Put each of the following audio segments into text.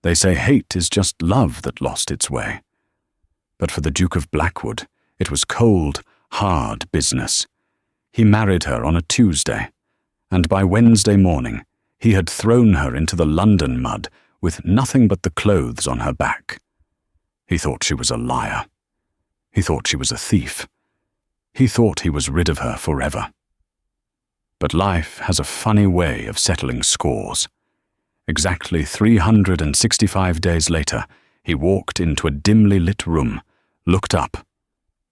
They say hate is just love that lost its way. But for the Duke of Blackwood, it was cold, hard business. He married her on a Tuesday, and by Wednesday morning, he had thrown her into the London mud with nothing but the clothes on her back. He thought she was a liar. He thought she was a thief. He thought he was rid of her forever. But life has a funny way of settling scores. Exactly 365 days later, he walked into a dimly lit room, looked up,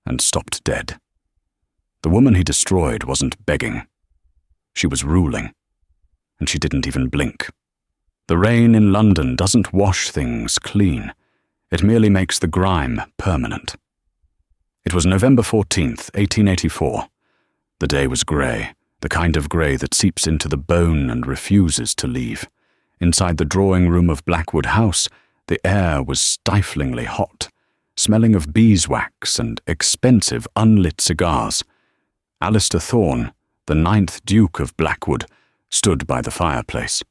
and stopped dead. The woman he destroyed wasn't begging. She was ruling, and she didn't even blink. The rain in London doesn't wash things clean. It merely makes the grime permanent. It was November 14th, 1884. The day was grey, the kind of grey that seeps into the bone and refuses to leave. Inside the drawing room of Blackwood House, the air was stiflingly hot, smelling of beeswax and expensive unlit cigars. Alistair Thorne, the 9th Duke of Blackwood, stood by the fireplace.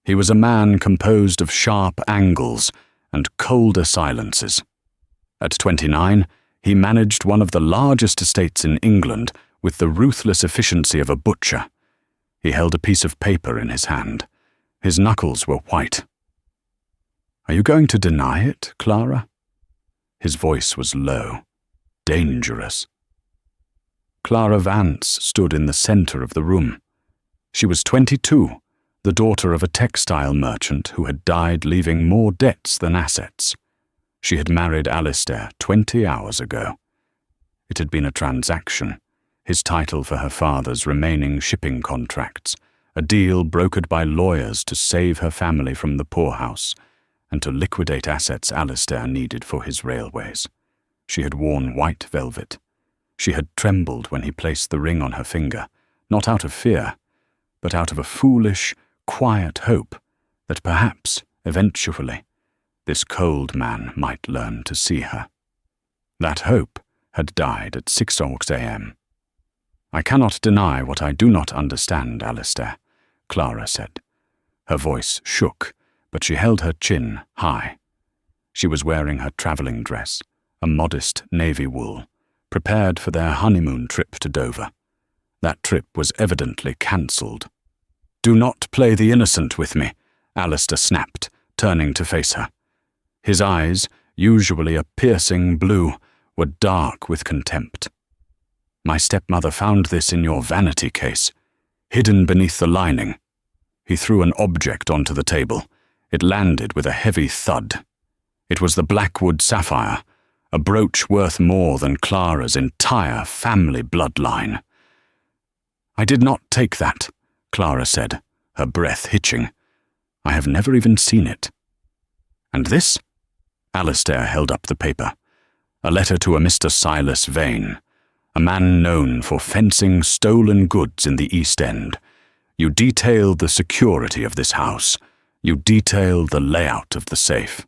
He was a man composed of sharp angles and colder silences. At 29, he managed one of the largest estates in England with the ruthless efficiency of a butcher. He held a piece of paper in his hand. His knuckles were white. "Are you going to deny it, Clara?" His voice was low, dangerous. Clara Vance stood in the center of the room. She was 22, the daughter of a textile merchant who had died leaving more debts than assets. She had married Alistair 20 hours ago. It had been a transaction, his title for her father's remaining shipping contracts, a deal brokered by lawyers to save her family from the poorhouse and to liquidate assets Alistair needed for his railways. She had worn white velvet. She had trembled when he placed the ring on her finger, not out of fear, but out of a foolish, quiet hope that perhaps, eventually, this cold man might learn to see her. That hope had died at 6 a.m. "I cannot deny what I do not understand, Alistair," Clara said. Her voice shook, but she held her chin high. She was wearing her travelling dress, a modest navy wool, prepared for their honeymoon trip to Dover. That trip was evidently cancelled. "Do not play the innocent with me," Alistair snapped, turning to face her. His eyes, usually a piercing blue, were dark with contempt. "My stepmother found this in your vanity case, hidden beneath the lining." He threw an object onto the table. It landed with a heavy thud. It was the Blackwood sapphire, a brooch worth more than Clara's entire family bloodline. "I did not take that," Clara said, her breath hitching. "I have never even seen it." "And this?" Alistair held up the paper. "A letter to a Mr. Silas Vane, a man known for fencing stolen goods in the East End. You detailed the security of this house. You detailed the layout of the safe."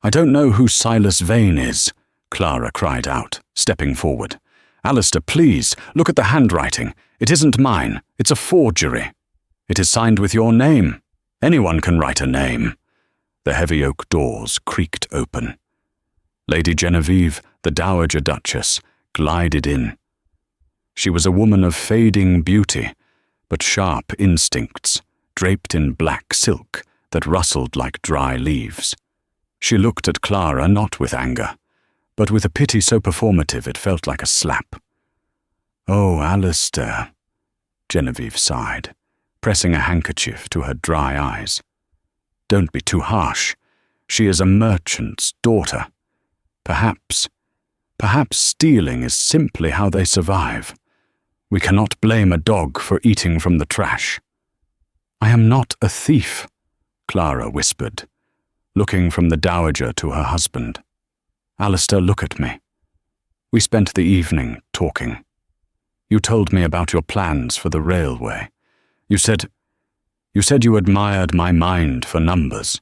"I don't know who Silas Vane is," Clara cried out, stepping forward. "Alistair, please, look at the handwriting. It isn't mine. It's a forgery. It is signed with your name. Anyone can write a name." The heavy oak doors creaked open. Lady Genevieve, the Dowager Duchess, glided in. She was a woman of fading beauty, but sharp instincts, draped in black silk that rustled like dry leaves. She looked at Clara not with anger, but with a pity so performative it felt like a slap. "Oh, Alistair," Genevieve sighed, pressing a handkerchief to her dry eyes. "Don't be too harsh. She is a merchant's daughter. Perhaps stealing is simply how they survive. We cannot blame a dog for eating from the trash." "I am not a thief," Clara whispered, looking from the dowager to her husband. "Alistair, look at me. We spent the evening talking. You told me about your plans for the railway. You said you admired my mind for numbers.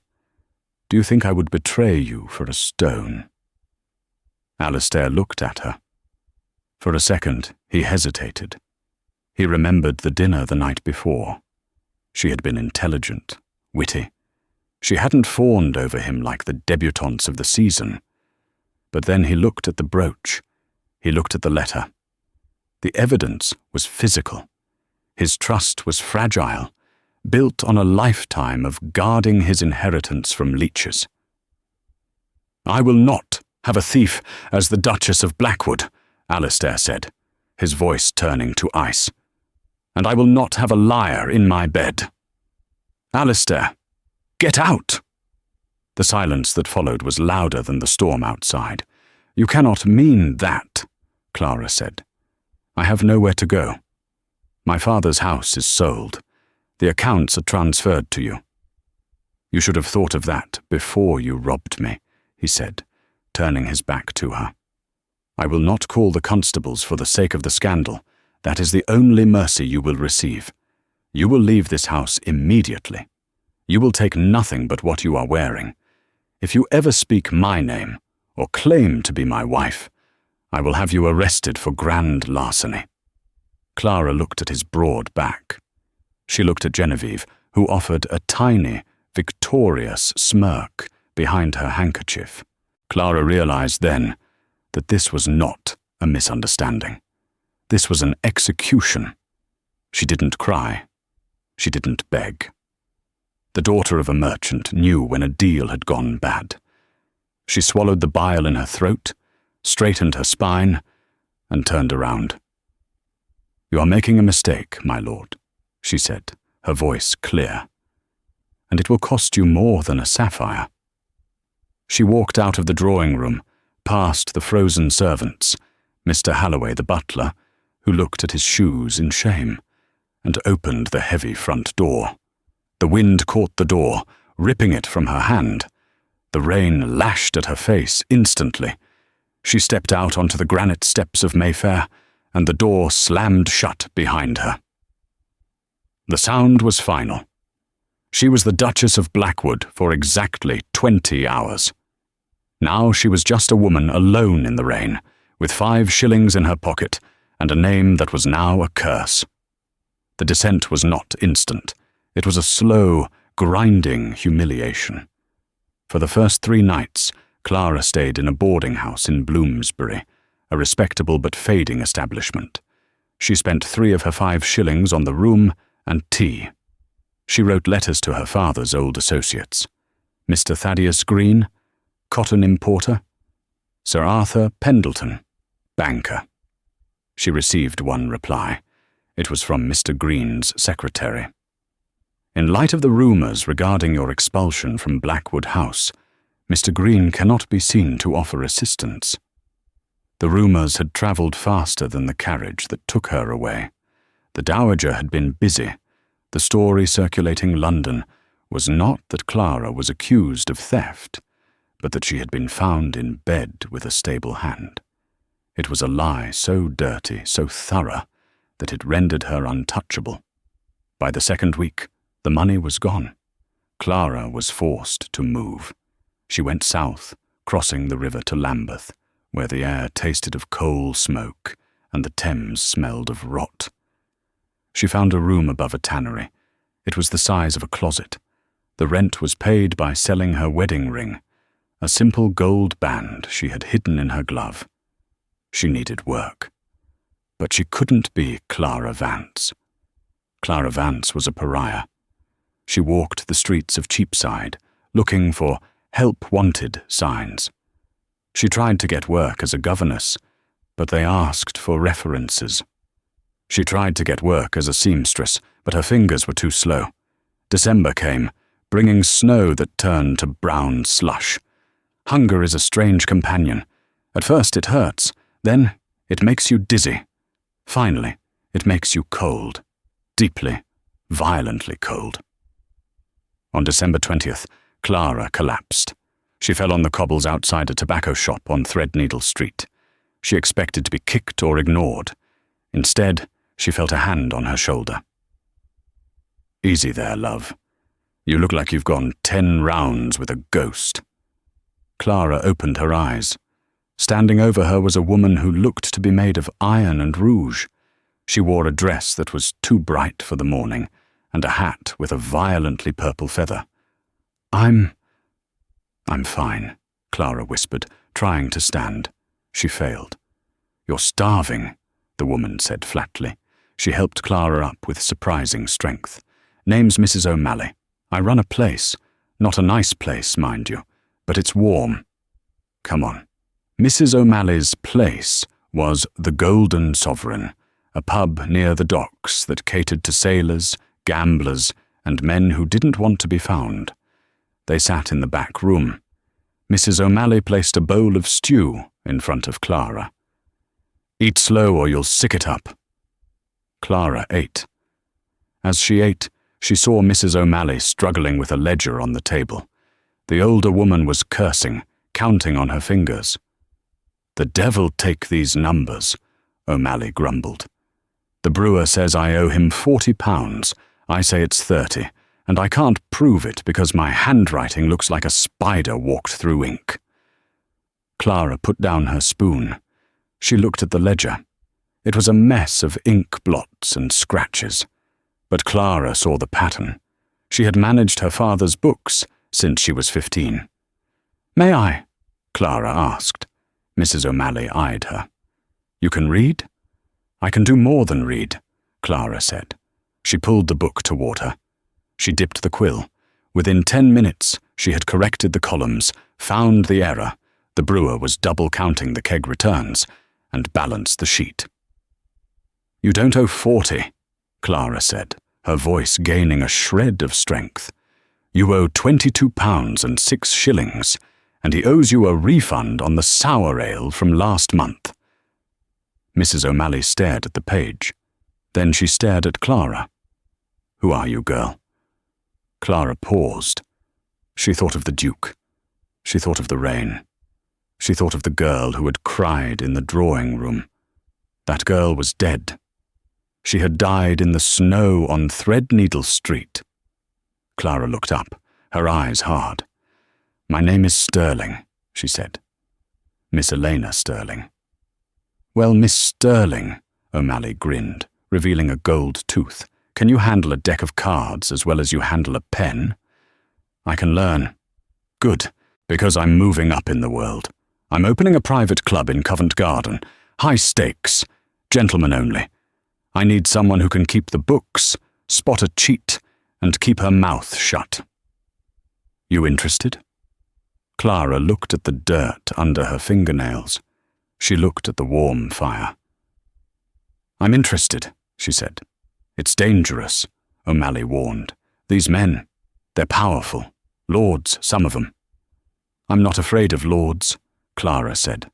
Do you think I would betray you for a stone?" Alistair looked at her. For a second, he hesitated. He remembered the dinner the night before. She had been intelligent, witty. She hadn't fawned over him like the debutantes of the season. But then he looked at the brooch. He looked at the letter. The evidence was physical. His trust was fragile, built on a lifetime of guarding his inheritance from leeches. "I will not have a thief as the Duchess of Blackwood," Alistair said, his voice turning to ice. "And I will not have a liar in my bed. Alistair, get out!" The silence that followed was louder than the storm outside. "You cannot mean that," Clara said. "I have nowhere to go. My father's house is sold. The accounts are transferred to you." "You should have thought of that before you robbed me," he said, turning his back to her. "I will not call the constables for the sake of the scandal. That is the only mercy you will receive. You will leave this house immediately. You will take nothing but what you are wearing. If you ever speak my name, or claim to be my wife, I will have you arrested for grand larceny." Clara looked at his broad back. She looked at Genevieve, who offered a tiny, victorious smirk behind her handkerchief. Clara realized then that this was not a misunderstanding. This was an execution. She didn't cry. She didn't beg. The daughter of a merchant knew when a deal had gone bad. She swallowed the bile in her throat, straightened her spine, and turned around. "You are making a mistake, my lord," she said, her voice clear. "And it will cost you more than a sapphire." She walked out of the drawing room, past the frozen servants, Mr. Halloway the butler, who looked at his shoes in shame, and opened the heavy front door. The wind caught the door, ripping it from her hand. The rain lashed at her face instantly. She stepped out onto the granite steps of Mayfair, and the door slammed shut behind her. The sound was final. She was the Duchess of Blackwood for exactly 20 hours. Now she was just a woman alone in the rain, with 5 shillings in her pocket, and a name that was now a curse. The descent was not instant. It was a slow, grinding humiliation. For the first 3 nights, Clara stayed in a boarding house in Bloomsbury, a respectable but fading establishment. She spent 3 of her 5 shillings on the room and tea. She wrote letters to her father's old associates: Mr. Thaddeus Green, cotton importer; Sir Arthur Pendleton, banker. She received one reply. It was from Mr. Green's secretary. "In light of the rumours regarding your expulsion from Blackwood House, Mr. Green cannot be seen to offer assistance." The rumours had travelled faster than the carriage that took her away. The Dowager had been busy. The story circulating London was not that Clara was accused of theft, but that she had been found in bed with a stable hand. It was a lie so dirty, so thorough, that it rendered her untouchable. By the second week, the money was gone. Clara was forced to move. She went south, crossing the river to Lambeth, where the air tasted of coal smoke and the Thames smelled of rot. She found a room above a tannery. It was the size of a closet. The rent was paid by selling her wedding ring, a simple gold band she had hidden in her glove. She needed work. But she couldn't be Clara Vance. Clara Vance was a pariah. She walked the streets of Cheapside, looking for "help wanted" signs. She tried to get work as a governess, but they asked for references. She tried to get work as a seamstress, but her fingers were too slow. December came, bringing snow that turned to brown slush. Hunger is a strange companion. At first it hurts, then it makes you dizzy. Finally, it makes you cold. Deeply, violently cold. On December 20th, Clara collapsed. She fell on the cobbles outside a tobacco shop on Threadneedle Street. She expected to be kicked or ignored. Instead, she felt a hand on her shoulder. "Easy there, love. You look like you've gone 10 rounds with a ghost." Clara opened her eyes. Standing over her was a woman who looked to be made of iron and rouge. She wore a dress that was too bright for the morning, and a hat with a violently purple feather. I'm fine, Clara whispered, trying to stand. She failed. You're starving, the woman said flatly. She helped Clara up with surprising strength. Name's Mrs. O'Malley. I run a place. Not a nice place, mind you, but it's warm. Come on. Mrs. O'Malley's place was the Golden Sovereign, a pub near the docks that catered to sailors, gamblers, and men who didn't want to be found. They sat in the back room. Mrs. O'Malley placed a bowl of stew in front of Clara. Eat slow or you'll sick it up. Clara ate. As she ate, she saw Mrs. O'Malley struggling with a ledger on the table. The older woman was cursing, counting on her fingers. The devil take these numbers, O'Malley grumbled. The brewer says I owe him £40. I say it's 30, and I can't prove it because my handwriting looks like a spider walked through ink. Clara put down her spoon. She looked at the ledger. It was a mess of ink blots and scratches. But Clara saw the pattern. She had managed her father's books since she was 15. May I? Clara asked. Mrs. O'Malley eyed her. You can read? I can do more than read, Clara said. She pulled the book toward her. She dipped the quill. Within 10 minutes, she had corrected the columns, found the error, the brewer was double counting the keg returns, and balanced the sheet. You don't owe 40, Clara said, her voice gaining a shred of strength. You owe £22 and 6 shillings, and he owes you a refund on the sour ale from last month. Mrs. O'Malley stared at the page. Then she stared at Clara. Who are you, girl? Clara paused. She thought of the Duke. She thought of the rain. She thought of the girl who had cried in the drawing room. That girl was dead. She had died in the snow on Threadneedle Street. Clara looked up, her eyes hard. My name is Sterling, she said. Miss Elena Sterling. Well, Miss Sterling, O'Malley grinned, revealing a gold tooth. Can you handle a deck of cards as well as you handle a pen? I can learn. Good, because I'm moving up in the world. I'm opening a private club in Covent Garden. High stakes. Gentlemen only. I need someone who can keep the books, spot a cheat, and keep her mouth shut. You interested? Clara looked at the dirt under her fingernails. She looked at the warm fire. I'm interested, she said. It's dangerous, O'Malley warned. These men, they're powerful. Lords, some of them. I'm not afraid of lords, Clara said,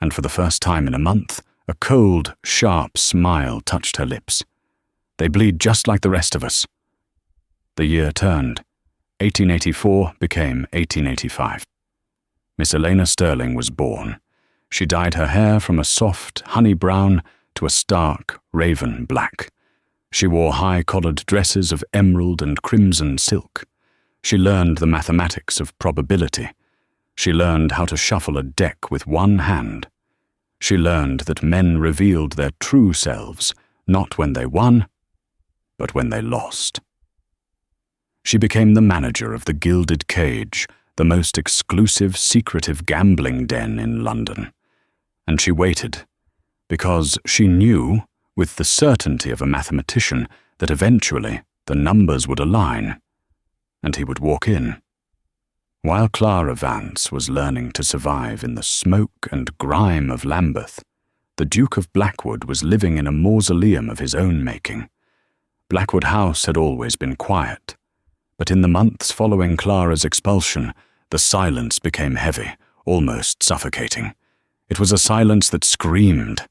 and for the first time in a month, a cold, sharp smile touched her lips. They bleed just like the rest of us. The year turned. 1884 became 1885. Miss Elena Sterling was born. She dyed her hair from a soft, honey brown to a stark, raven black. She wore high-collared dresses of emerald and crimson silk. She learned the mathematics of probability. She learned how to shuffle a deck with one hand. She learned that men revealed their true selves, not when they won, but when they lost. She became the manager of the Gilded Cage, the most exclusive, secretive gambling den in London. And she waited, because she knew, with the certainty of a mathematician, that eventually the numbers would align, and he would walk in. While Clara Vance was learning to survive in the smoke and grime of Lambeth, the Duke of Blackwood was living in a mausoleum of his own making. Blackwood House had always been quiet, but in the months following Clara's expulsion, the silence became heavy, almost suffocating. It was a silence that screamed.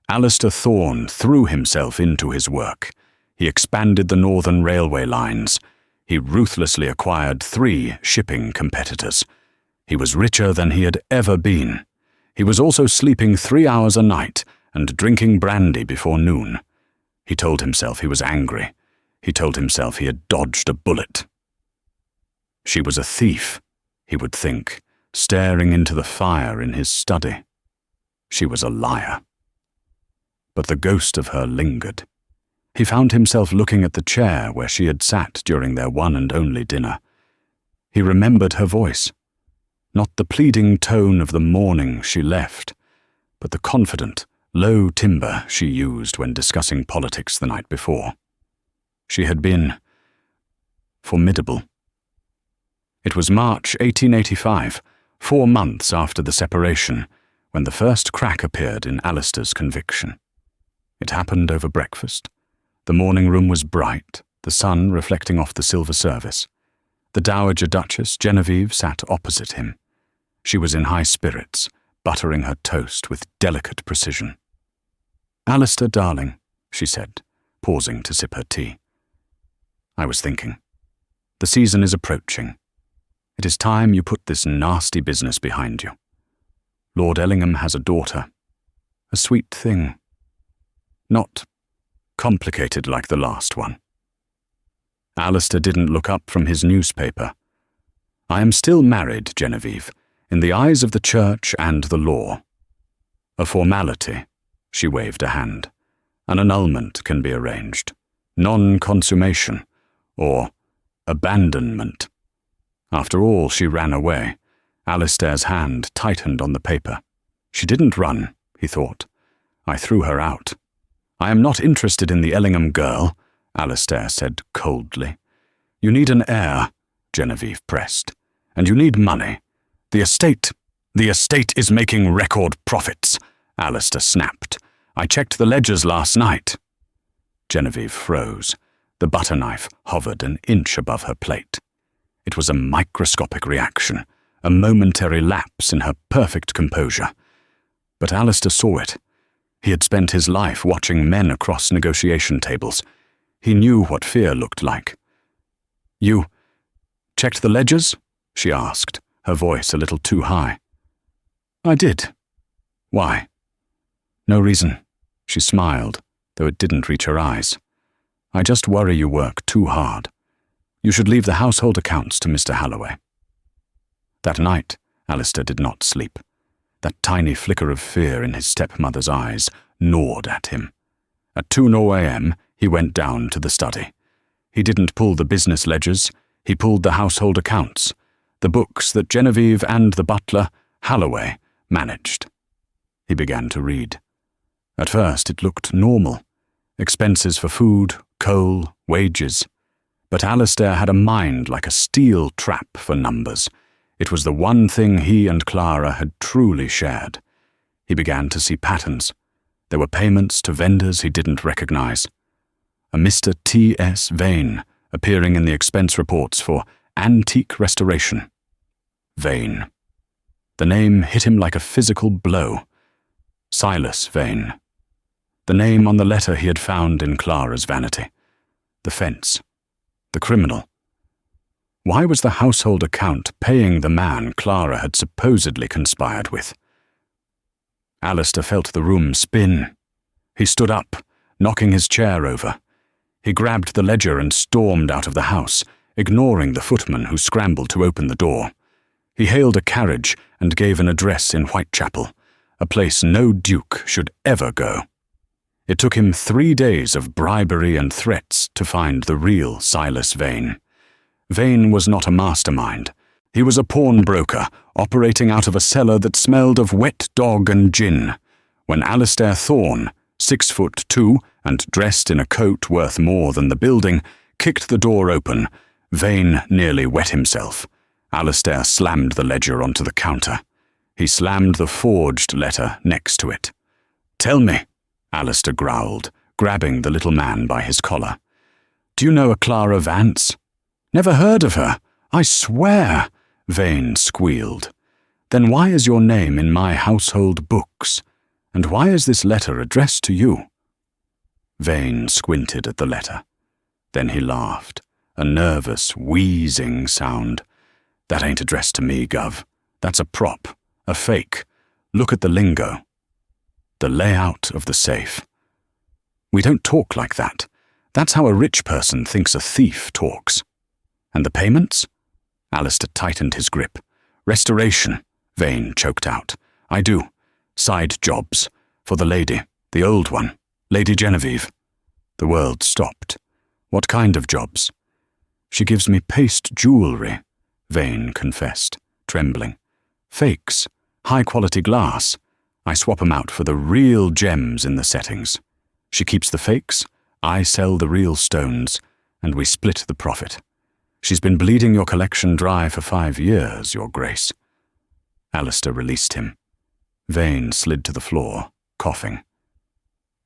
Alistair Thorne threw himself into his work. He expanded the Northern Railway lines. He ruthlessly acquired 3 shipping competitors. He was richer than he had ever been. He was also sleeping 3 hours a night and drinking brandy before noon. He told himself he was angry. He told himself he had dodged a bullet. She was a thief, he would think, staring into the fire in his study. She was a liar. But the ghost of her lingered. He found himself looking at the chair where she had sat during their one and only dinner. He remembered her voice. Not the pleading tone of the morning she left, but the confident, low timbre she used when discussing politics the night before. She had been formidable. It was March 1885, 4 months after the separation, when the first crack appeared in Alistair's conviction. It happened over breakfast. The morning room was bright, the sun reflecting off the silver service. The Dowager Duchess, Genevieve, sat opposite him. She was in high spirits, buttering her toast with delicate precision. "Alistair, darling," she said, pausing to sip her tea. "I was thinking. The season is approaching. It is time you put this nasty business behind you. Lord Ellingham has a daughter. A sweet thing. Not complicated like the last one." Alistair didn't look up from his newspaper. "I am still married, Genevieve, in the eyes of the church and the law. A formality," she waved a hand. "An annulment can be arranged. Non-consummation, or abandonment." After all, she ran away. Alistair's hand tightened on the paper. "She didn't run," he thought. "I threw her out." "I am not interested in the Ellingham girl," Alistair said coldly. "You need an heir," Genevieve pressed. "And you need money. The estate is making record profits," Alistair snapped. "I checked the ledgers last night." Genevieve froze. The butter knife hovered an inch above her plate. It was a microscopic reaction, a momentary lapse in her perfect composure. But Alistair saw it. He had spent his life watching men across negotiation tables. He knew what fear looked like. "You checked the ledgers?" she asked, her voice a little too high. "I did. Why?" "No reason." She smiled, though it didn't reach her eyes. "I just worry you work too hard. You should leave the household accounts to Mr. Halloway." That night, Alistair did not sleep. That tiny flicker of fear in his stepmother's eyes gnawed at him. At 2 a.m., he went down to the study. He didn't pull the business ledgers, he pulled the household accounts, the books that Genevieve and the butler, Halloway, managed. He began to read. At first it looked normal. Expenses for food, coal, wages. But Alistair had a mind like a steel trap for numbers. It was the one thing he and Clara had truly shared. He began to see patterns. There were payments to vendors he didn't recognize. A Mr. T.S. Vane appearing in the expense reports for antique restoration. Vane. The name hit him like a physical blow. Silas Vane. The name on the letter he had found in Clara's vanity. The fence. The criminal. Why was the household account paying the man Clara had supposedly conspired with? Alistair felt the room spin. He stood up, knocking his chair over. He grabbed the ledger and stormed out of the house, ignoring the footman who scrambled to open the door. He hailed a carriage and gave an address in Whitechapel, a place no duke should ever go. It took him 3 days of bribery and threats to find the real Silas Vane. Vane was not a mastermind. He was a pawnbroker operating out of a cellar that smelled of wet dog and gin. When Alistair Thorne, 6'2" and dressed in a coat worth more than the building, kicked the door open, Vane nearly wet himself. Alistair slammed the ledger onto the counter. He slammed the forged letter next to it. "Tell me," Alistair growled, grabbing the little man by his collar. "Do you know a Clara Vance?" "Never heard of her. I swear," Vane squealed. "Then why is your name in my household books? And why is this letter addressed to you?" Vane squinted at the letter. Then he laughed, a nervous, wheezing sound. "That ain't addressed to me, Gov. That's a prop, a fake. Look at the lingo. The layout of the safe. We don't talk like that. That's how a rich person thinks a thief talks. And the payments?" Alistair tightened his grip. "Restoration," Vane choked out. "I do. Side jobs. For the lady, the old one, Lady Genevieve." The world stopped. "What kind of jobs?" "She gives me paste jewelry," Vane confessed, trembling. "Fakes. High-quality glass. I swap 'em out for the real gems in the settings. She keeps the fakes, I sell the real stones, and we split the profit. She's been bleeding your collection dry for 5 years, Your Grace." Alistair released him. Vane slid to the floor, coughing.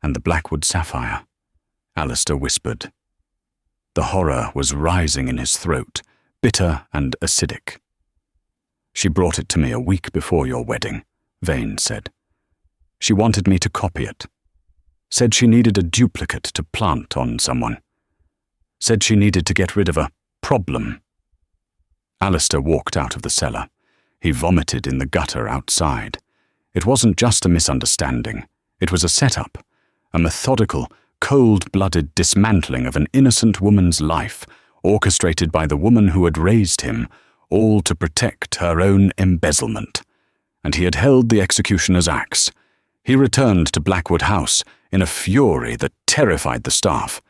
"And the Blackwood sapphire," Alistair whispered. The horror was rising in his throat, bitter and acidic. "She brought it to me a week before your wedding," Vane said. "She wanted me to copy it. Said she needed a duplicate to plant on someone. Said she needed to get rid of a problem." Alistair walked out of the cellar. He vomited in the gutter outside. It wasn't just a misunderstanding. It was a setup, a methodical, cold-blooded dismantling of an innocent woman's life, orchestrated by the woman who had raised him, all to protect her own embezzlement. And he had held the executioner's axe. He returned to Blackwood House in a fury that terrified the staff.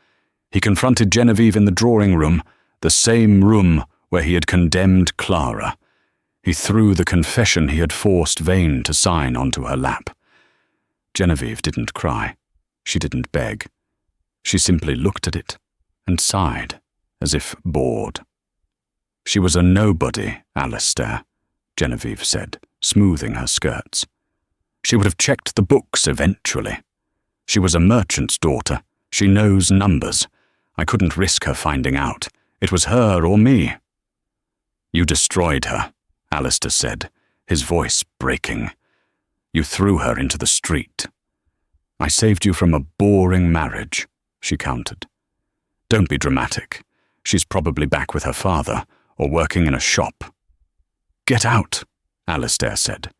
He confronted Genevieve in the drawing room, the same room where he had condemned Clara. He threw the confession he had forced Vane to sign onto her lap. Genevieve didn't cry. She didn't beg. She simply looked at it and sighed, as if bored. "She was a nobody, Alistair," Genevieve said, smoothing her skirts. "She would have checked the books eventually. She was a merchant's daughter. She knows numbers. I couldn't risk her finding out. It was her or me." "You destroyed her," Alistair said, his voice breaking. "You threw her into the street." "I saved you from a boring marriage," she countered. "Don't be dramatic. She's probably back with her father, or working in a shop." "Get out," Alistair said.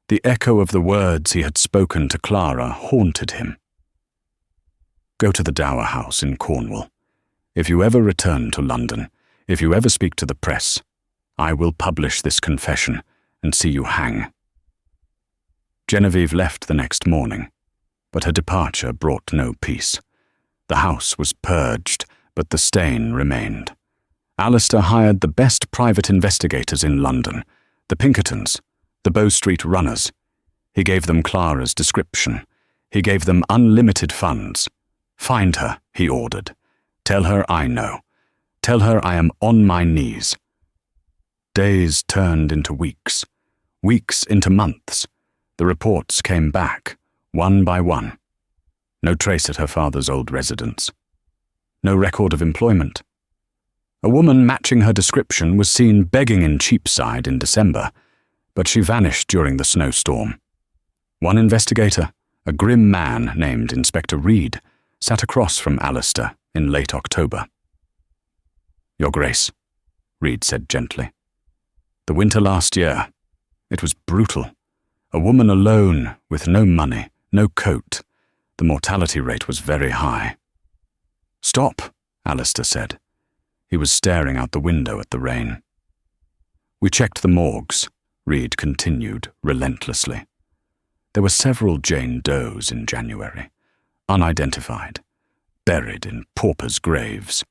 The echo of the words he had spoken to Clara haunted him. "Go to the Dower House in Cornwall. If you ever return to London, if you ever speak to the press, I will publish this confession and see you hang." Genevieve left the next morning, but her departure brought no peace. The house was purged, but the stain remained. Alistair hired the best private investigators in London, the Pinkertons, the Bow Street runners. He gave them Clara's description. He gave them unlimited funds. "Find her," he ordered. "Tell her I know. Tell her I am on my knees." Days turned into weeks, weeks into months. The reports came back, one by one. No trace at her father's old residence. No record of employment. A woman matching her description was seen begging in Cheapside in December, but she vanished during the snowstorm. One investigator, a grim man named Inspector Reed, sat across from Alistair in late October. "Your Grace," Reed said gently. "The winter last year, it was brutal. A woman alone, with no money, no coat. The mortality rate was very high." "Stop," Alistair said. He was staring out the window at the rain. "We checked the morgues," Reed continued relentlessly. "There were several Jane Does in January, unidentified, buried in paupers' graves."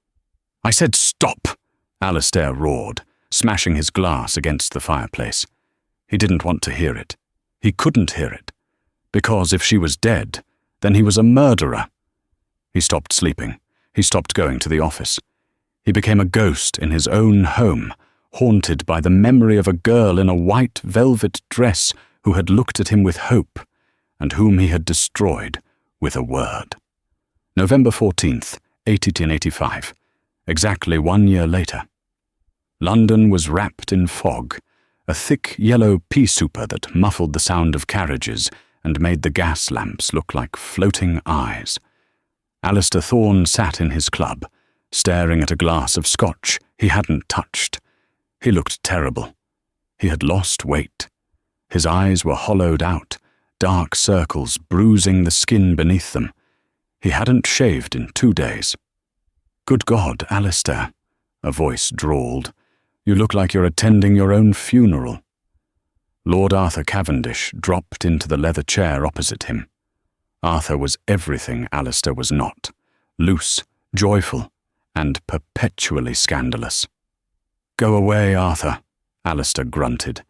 "I said stop!" Alistair roared, smashing his glass against the fireplace. He didn't want to hear it. He couldn't hear it, because if she was dead, then he was a murderer. He stopped sleeping. He stopped going to the office. He became a ghost in his own home, haunted by the memory of a girl in a white velvet dress who had looked at him with hope, and whom he had destroyed with a word. November 14th, 1885, exactly 1 year later. London was wrapped in fog, a thick yellow pea-souper that muffled the sound of carriages and made the gas lamps look like floating eyes. Alistair Thorne sat in his club, staring at a glass of scotch he hadn't touched. He looked terrible. He had lost weight. His eyes were hollowed out, dark circles bruising the skin beneath them. He hadn't shaved in 2 days. "Good God, Alistair," a voice drawled. "You look like you're attending your own funeral." Lord Arthur Cavendish dropped into the leather chair opposite him. Arthur was everything Alistair was not, loose, joyful, and perpetually scandalous. Go away, Arthur, Alistair grunted.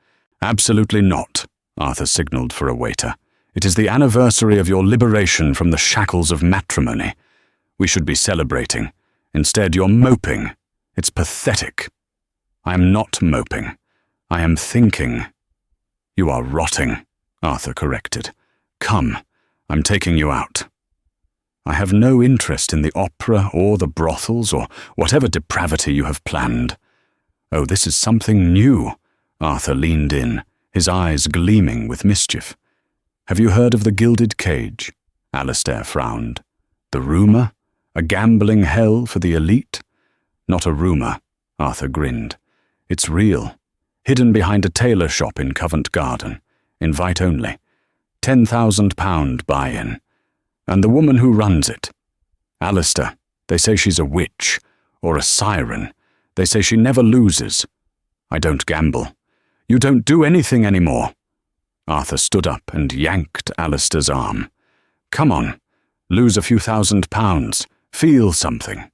Absolutely not, Arthur signalled for a waiter. It is the anniversary of your liberation from the shackles of matrimony. We should be celebrating. Instead, you're moping. It's pathetic. I am not moping. I am thinking. You are rotting, Arthur corrected. Come, I'm taking you out. I have no interest in the opera or the brothels or whatever depravity you have planned. Oh, this is something new. Arthur leaned in, his eyes gleaming with mischief. Have you heard of the Gilded Cage? Alistair frowned. The rumour? A gambling hell for the elite? Not a rumour, Arthur grinned. It's real. Hidden behind a tailor shop in Covent Garden. Invite only. £10,000 buy-in. And the woman who runs it. Alistair, they say she's a witch, or a siren. They say she never loses. I don't gamble. You don't do anything anymore. Arthur stood up and yanked Alistair's arm. Come on, lose a few £1,000s. Feel something.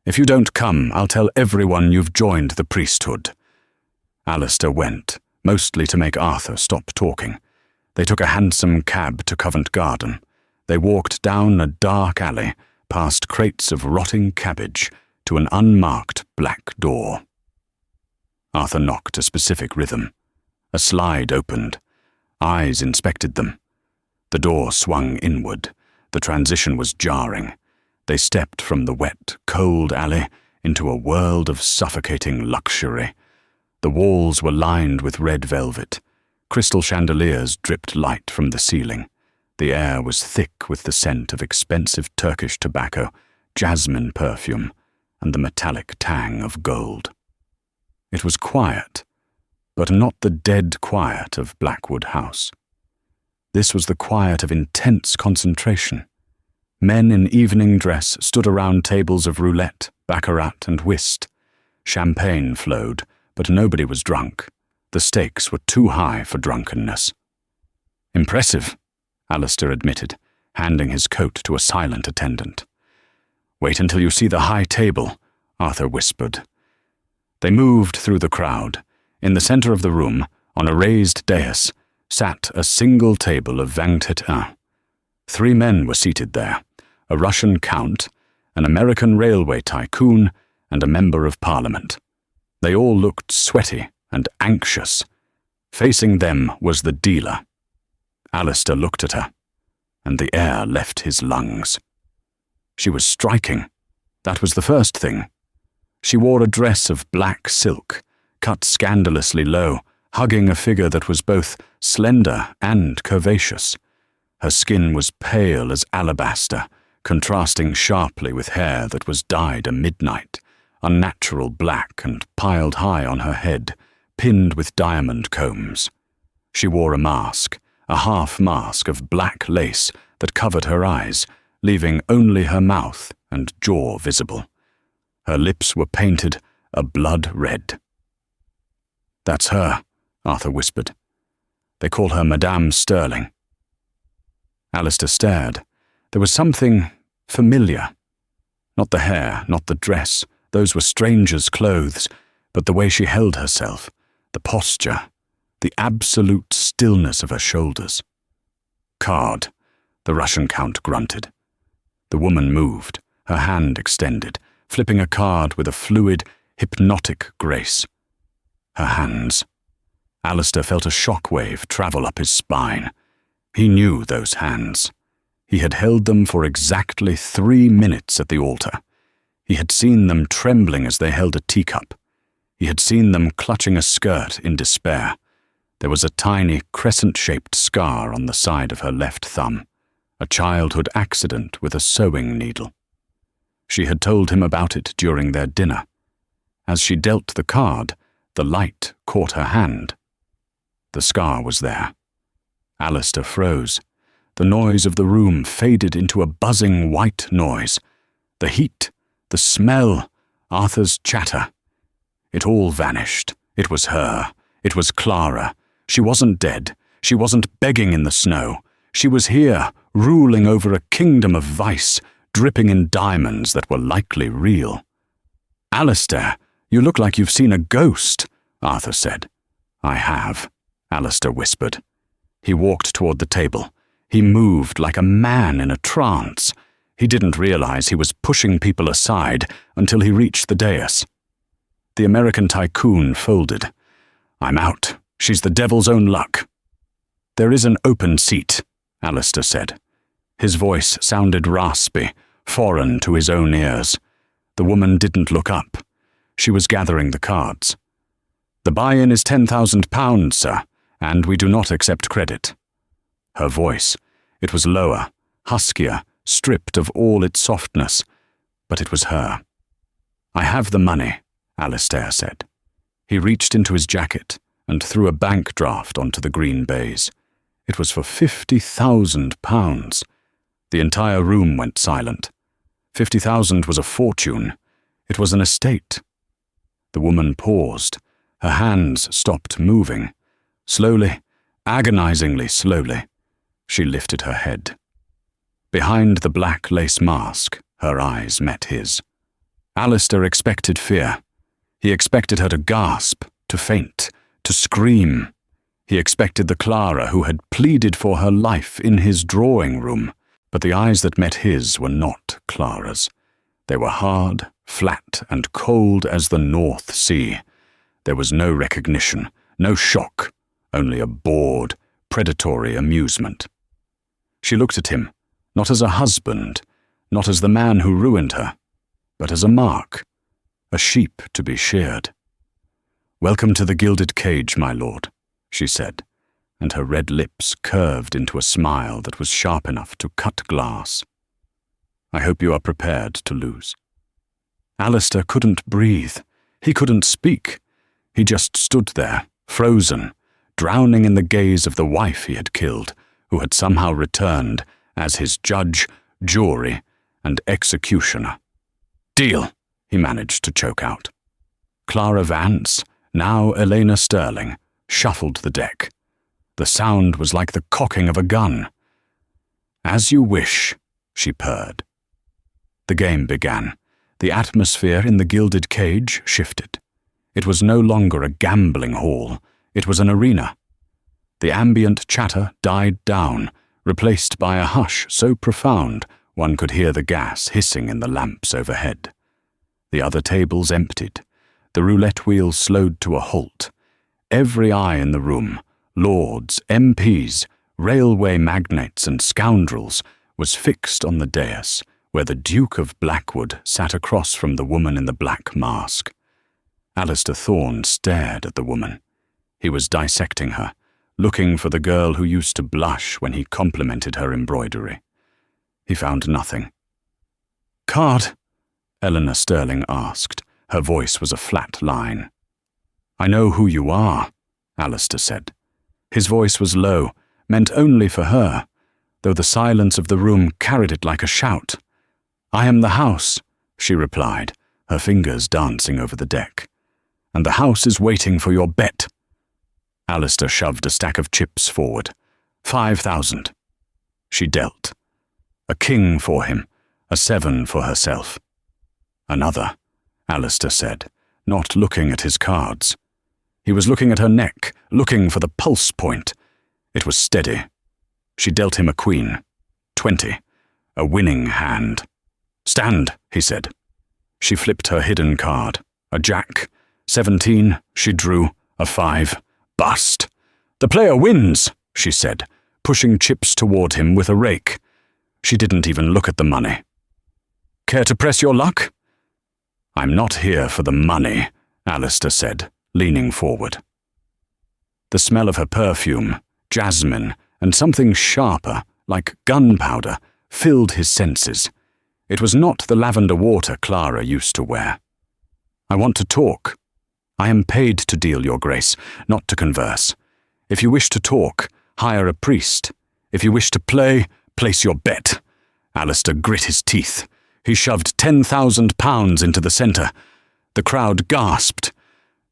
If you don't come, I'll tell everyone you've joined the priesthood. Alistair went, mostly to make Arthur stop talking. They took a hansom cab to Covent Garden. They walked down a dark alley, past crates of rotting cabbage, to an unmarked black door. Arthur knocked a specific rhythm. A slide opened. Eyes inspected them. The door swung inward. The transition was jarring. They stepped from the wet, cold alley into a world of suffocating luxury. The walls were lined with red velvet. Crystal chandeliers dripped light from the ceiling. The air was thick with the scent of expensive Turkish tobacco, jasmine perfume, and the metallic tang of gold. It was quiet, but not the dead quiet of Blackwood House. This was the quiet of intense concentration. Men in evening dress stood around tables of roulette, baccarat, and whist. Champagne flowed, but nobody was drunk. The stakes were too high for drunkenness. Impressive, Alistair admitted, handing his coat to a silent attendant. Wait until you see the high table, Arthur whispered. They moved through the crowd. In the centre of the room, on a raised dais, sat a single table of 21. 3 men were seated there, a Russian count, an American railway tycoon, and a member of parliament. They all looked sweaty and anxious. Facing them was the dealer. Alistair looked at her, and the air left his lungs. She was striking. That was the first thing. She wore a dress of black silk, cut scandalously low, hugging a figure that was both slender and curvaceous. Her skin was pale as alabaster, contrasting sharply with hair that was dyed a midnight, unnatural black and piled high on her head, pinned with diamond combs. She wore a mask, a half-mask of black lace that covered her eyes, leaving only her mouth and jaw visible. Her lips were painted a blood red. That's her, Arthur whispered. They call her Madame Sterling. Alistair stared. There was something familiar. Not the hair, not the dress. Those were strangers' clothes, but the way she held herself, the posture, the absolute stillness of her shoulders. Card, the Russian count grunted. The woman moved, her hand extended, flipping a card with a fluid, hypnotic grace. Her hands. Alistair felt a shockwave travel up his spine. He knew those hands. He had held them for exactly 3 minutes at the altar. He had seen them trembling as they held a teacup. He had seen them clutching a skirt in despair. There was a tiny crescent-shaped scar on the side of her left thumb, a childhood accident with a sewing needle. She had told him about it during their dinner. As she dealt the card, the light caught her hand. The scar was there. Alistair froze. The noise of the room faded into a buzzing white noise. The heat, the smell, Arthur's chatter. It all vanished. It was her. It was Clara. She wasn't dead. She wasn't begging in the snow. She was here, ruling over a kingdom of vice, dripping in diamonds that were likely real. Alistair, "You look like you've seen a ghost," Arthur said. "I have," Alistair whispered. He walked toward the table. He moved like a man in a trance. He didn't realize he was pushing people aside until he reached the dais. The American tycoon folded. "I'm out. She's the devil's own luck." "There is an open seat," Alistair said. His voice sounded raspy, foreign to his own ears. The woman didn't look up. She was gathering the cards. "The buy-in is £10,000, sir, and we do not accept credit." Her voice, it was lower, huskier, stripped of all its softness, but it was her. "I have the money," Alistair said. He reached into his jacket and threw a bank draft onto the green baize. It was for £50,000. The entire room went silent. 50,000 was a fortune. It was an estate. The woman paused. Her hands stopped moving. Slowly, agonizingly slowly, she lifted her head. Behind the black lace mask, her eyes met his. Alistair expected fear. He expected her to gasp, to faint, to scream. He expected the Clara who had pleaded for her life in his drawing room, but the eyes that met his were not Clara's. They were hard, flat, and cold as the North Sea. There was no recognition, no shock, only a bored, predatory amusement. She looked at him, not as a husband, not as the man who ruined her, but as a mark, a sheep to be sheared. "Welcome to the gilded cage, my lord," she said, and her red lips curved into a smile that was sharp enough to cut glass. "I hope you are prepared to lose." Alistair couldn't breathe. He couldn't speak. He just stood there, frozen, drowning in the gaze of the wife he had killed, who had somehow returned as his judge, jury, and executioner. "Deal," he managed to choke out. Clara Vance, now Elena Sterling, shuffled the deck. The sound was like the cocking of a gun. "As you wish," she purred. The game began. The atmosphere in the gilded cage shifted. It was no longer a gambling hall. It was an arena. The ambient chatter died down, replaced by a hush so profound one could hear the gas hissing in the lamps overhead. The other tables emptied. The roulette wheel slowed to a halt. Every eye in the room, lords, MPs, railway magnates and scoundrels, was fixed on the dais, where the Duke of Blackwood sat across from the woman in the black mask. Alistair Thorne stared at the woman. He was dissecting her, looking for the girl who used to blush when he complimented her embroidery. He found nothing. "Card?" Elena Sterling asked. Her voice was a flat line. "I know who you are," Alistair said. His voice was low, meant only for her, though the silence of the room carried it like a shout. "I am the house," she replied, her fingers dancing over the deck. "And the house is waiting for your bet." Alistair shoved a stack of chips forward. 5,000. She dealt. A king for him, a 7 for herself. "Another," Alistair said, not looking at his cards. He was looking at her neck, looking for the pulse point. It was steady. She dealt him a queen. 20. A winning hand. "Stand," he said. She flipped her hidden card. A jack. 17, she drew. A 5. Bust. "The player wins," she said, pushing chips toward him with a rake. She didn't even look at the money. "Care to press your luck?" "I'm not here for the money," Alistair said, leaning forward. The smell of her perfume, jasmine, and something sharper, like gunpowder, filled his senses. It was not the lavender water Clara used to wear. "I want to talk. I am paid to deal, Your Grace, not to converse. If you wish to talk, hire a priest. If you wish to play, place your bet." Alistair grit his teeth. He shoved £10,000 into the centre. The crowd gasped.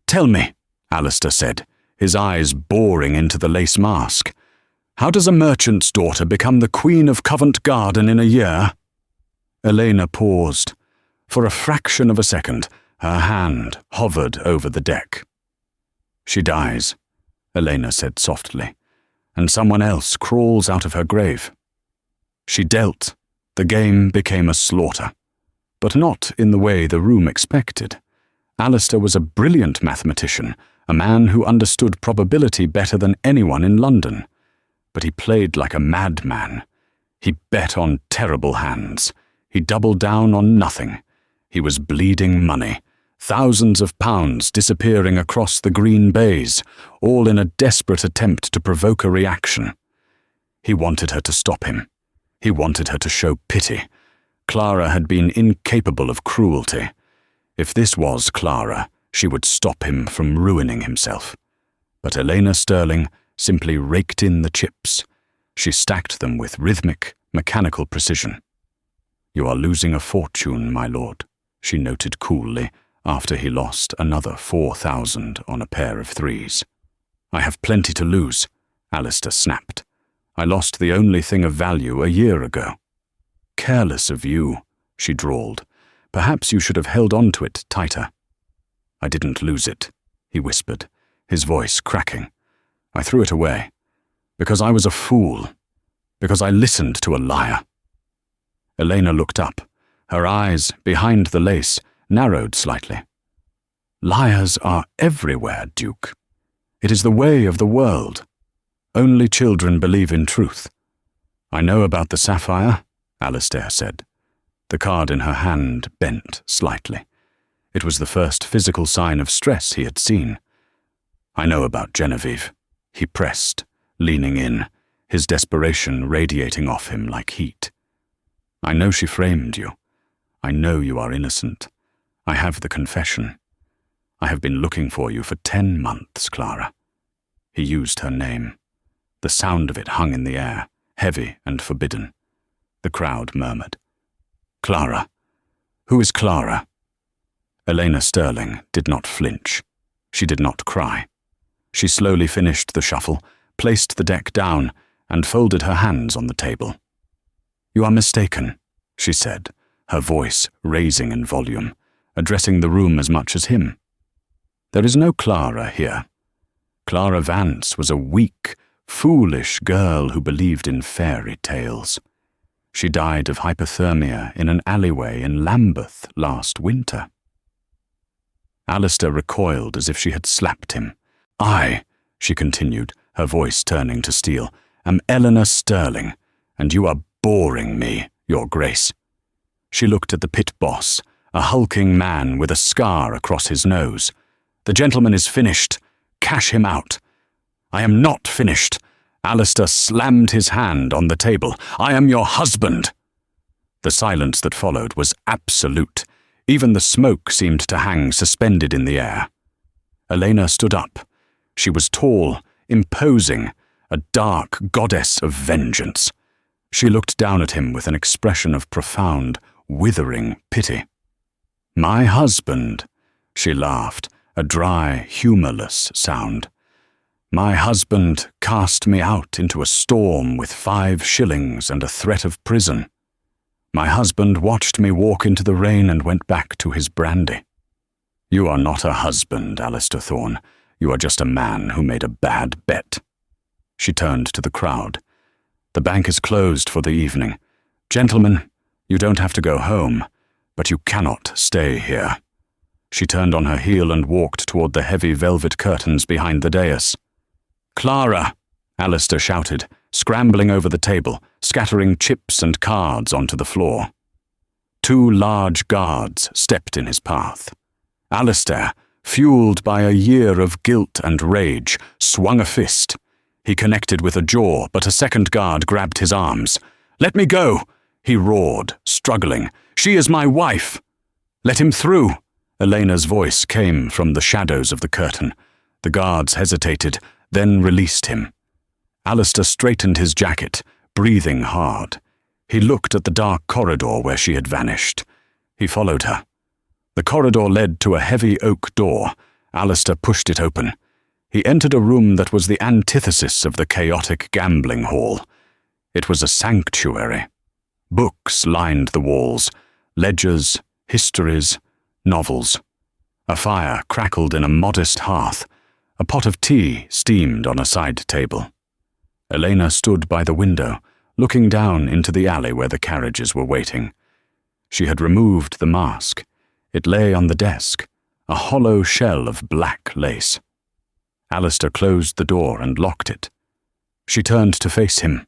"Tell me," Alistair said, his eyes boring into the lace mask. "How does a merchant's daughter become the Queen of Covent Garden in a year?" Elena paused. For a fraction of a second, Her hand hovered over the deck. "She dies," Elena said softly, "and someone else crawls out of her grave." She dealt. The game became a slaughter, but not in the way the room expected. Alistair was a brilliant mathematician, a man who understood probability better than anyone in London. But he played like a madman. He bet on terrible hands. He doubled down on nothing. He was bleeding money, thousands of pounds disappearing across the green bays, all in a desperate attempt to provoke a reaction. He wanted her to stop him. He wanted her to show pity. Clara had been incapable of cruelty. If this was Clara, she would stop him from ruining himself. But Elena Sterling simply raked in the chips. She stacked them with rhythmic, mechanical precision. "You are losing a fortune, my lord," she noted coolly, after he lost another 4,000 on a pair of threes. "I have plenty to lose," Alistair snapped. "I lost the only thing of value a year ago." "Careless of you," she drawled. "Perhaps you should have held on to it tighter." "I didn't lose it," he whispered, his voice cracking. "I threw it away. Because I was a fool. Because I listened to a liar." Elena looked up. Her eyes, behind the lace, narrowed slightly. "Liars are everywhere, Duke. It is the way of the world. Only children believe in truth." "I know about the sapphire," Alistair said. The card in her hand bent slightly. It was the first physical sign of stress he had seen. "I know about Genevieve," he pressed, leaning in, his desperation radiating off him like heat. "I know she framed you. I know you are innocent. I have the confession. I have been looking for you for 10 months, Clara." He used her name. The sound of it hung in the air, heavy and forbidden. The crowd murmured. "Clara? Who is Clara?" Elena Sterling did not flinch. She did not cry. She slowly finished the shuffle, placed the deck down, and folded her hands on the table. "You are mistaken," she said, her voice raising in volume, addressing the room as much as him. "There is no Clara here. Clara Vance was a weak, foolish girl who believed in fairy tales. She died of hypothermia in an alleyway in Lambeth last winter." Alistair recoiled as if she had slapped him. "I," she continued, her voice turning to steel, "am Elena Sterling, and you are boring me, Your Grace." She looked at the pit boss, a hulking man with a scar across his nose. "The gentleman is finished. Cash him out." "I am not finished." Alistair slammed his hand on the table. "I am your husband." The silence that followed was absolute. Even the smoke seemed to hang suspended in the air. Elena stood up. She was tall, imposing, a dark goddess of vengeance. She looked down at him with an expression of profound, withering pity. "My husband," she laughed, a dry, humorless sound. "My husband cast me out into a storm with 5 shillings and a threat of prison. My husband watched me walk into the rain and went back to his brandy. You are not a husband, Alistair Thorne. You are just a man who made a bad bet." She turned to the crowd. "The bank is closed for the evening. Gentlemen, you don't have to go home, but you cannot stay here." She turned on her heel and walked toward the heavy velvet curtains behind the dais. "Clara!" Alistair shouted, scrambling over the table, scattering chips and cards onto the floor. 2 large guards stepped in his path. Alistair, fueled by a year of guilt and rage, swung a fist. He connected with a jaw, but a second guard grabbed his arms. "Let me go!" he roared, struggling. "She is my wife!" "Let him through!" Elena's voice came from the shadows of the curtain. The guards hesitated, then released him. Alistair straightened his jacket, breathing hard. He looked at the dark corridor where she had vanished. He followed her. The corridor led to a heavy oak door. Alistair pushed it open. He entered a room that was the antithesis of the chaotic gambling hall. It was a sanctuary. Books lined the walls, ledgers, histories, novels. A fire crackled in a modest hearth. A pot of tea steamed on a side table. Elena stood by the window, looking down into the alley where the carriages were waiting. She had removed the mask. It lay on the desk, a hollow shell of black lace. Alistair closed the door and locked it. She turned to face him.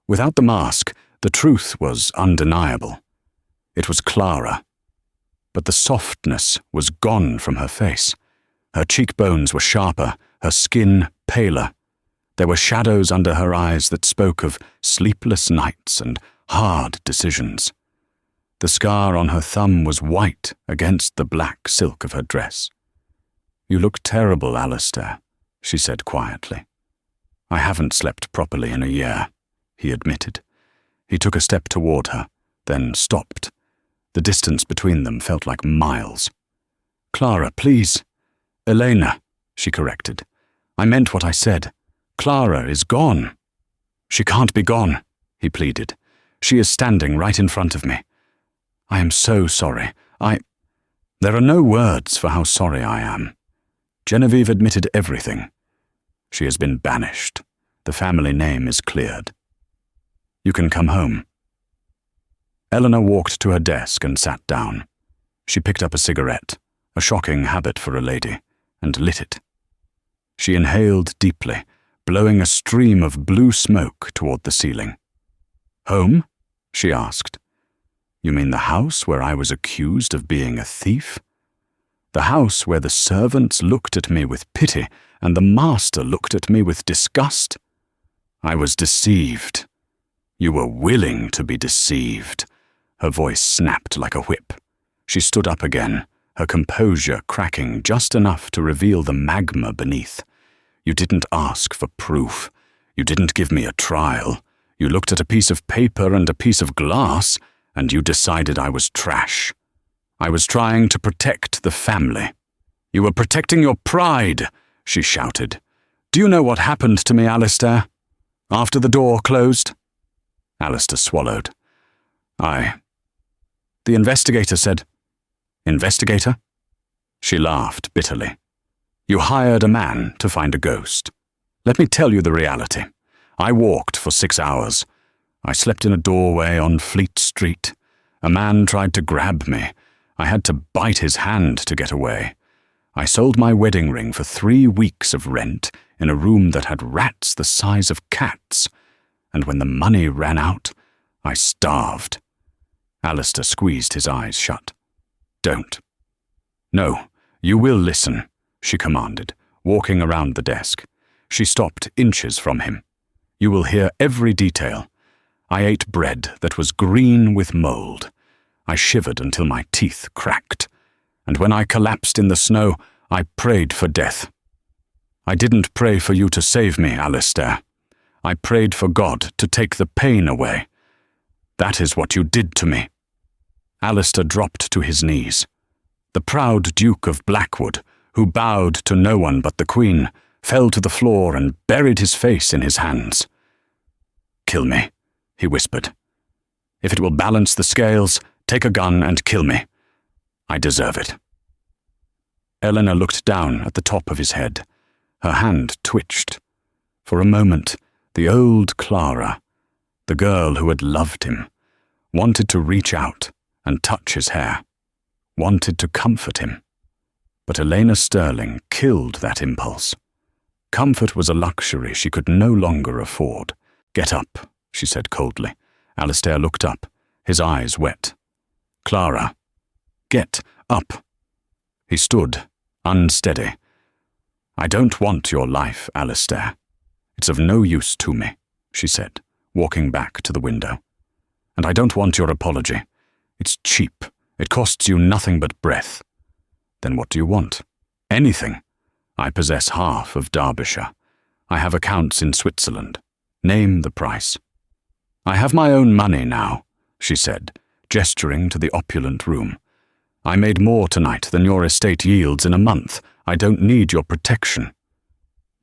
Without the mask, the truth was undeniable. It was Clara. But the softness was gone from her face. Her cheekbones were sharper, her skin paler. There were shadows under her eyes that spoke of sleepless nights and hard decisions. The scar on her thumb was white against the black silk of her dress. "You look terrible, Alistair," she said quietly. "I haven't slept properly in a year," he admitted. He took a step toward her, then stopped. The distance between them felt like miles. "Clara, please." "Elena," she corrected. "I meant what I said. Clara is gone." "She can't be gone," he pleaded. "She is standing right in front of me. I am so sorry. There are no words for how sorry I am." Genevieve admitted everything. "She has been banished. The family name is cleared. You can come home." Eleanor walked to her desk and sat down. She picked up a cigarette, a shocking habit for a lady, and lit it. She inhaled deeply, blowing a stream of blue smoke toward the ceiling. "Home?" she asked. "You mean the house where I was accused of being a thief? The house where the servants looked at me with pity and the master looked at me with disgust? I was deceived. You were willing to be deceived." Her voice snapped like a whip. She stood up again, her composure cracking just enough to reveal the magma beneath. "You didn't ask for proof. You didn't give me a trial. You looked at a piece of paper and a piece of glass, and you decided I was trash. I was trying to protect the family." "You were protecting your pride," she shouted. "Do you know what happened to me, Alistair? After the door closed?" Alistair swallowed. The investigator said." "Investigator?" She laughed bitterly. "You hired a man to find a ghost. Let me tell you the reality. I walked for 6 hours. I slept in a doorway on Fleet Street. A man tried to grab me. I had to bite his hand to get away. I sold my wedding ring for 3 weeks of rent in a room that had rats the size of cats. And when the money ran out, I starved." Alistair squeezed his eyes shut. "Don't." "No, you will listen," she commanded, walking around the desk. She stopped inches from him. "You will hear every detail. I ate bread that was green with mold. I shivered until my teeth cracked. And when I collapsed in the snow, I prayed for death. I didn't pray for you to save me, Alistair. I prayed for God to take the pain away. That is what you did to me." Alistair dropped to his knees. The proud Duke of Blackwood, who bowed to no one but the Queen, fell to the floor and buried his face in his hands. "Kill me," he whispered. "If it will balance the scales, take a gun and kill me. I deserve it." Eleanor looked down at the top of his head. Her hand twitched. For a moment, the old Clara, the girl who had loved him, wanted to reach out and touch his hair, wanted to comfort him. But Elena Sterling killed that impulse. Comfort was a luxury she could no longer afford. "Get up," she said coldly. Alistair looked up, his eyes wet. "Clara, get up." He stood, unsteady. "I don't want your life, Alistair. It's of no use to me," she said, walking back to the window. "And I don't want your apology. It's cheap. It costs you nothing but breath." "Then what do you want?" "Anything. I possess half of Derbyshire. I have accounts in Switzerland. Name the price." "I have my own money now," she said, gesturing to the opulent room. "I made more tonight than your estate yields in a month. I don't need your protection."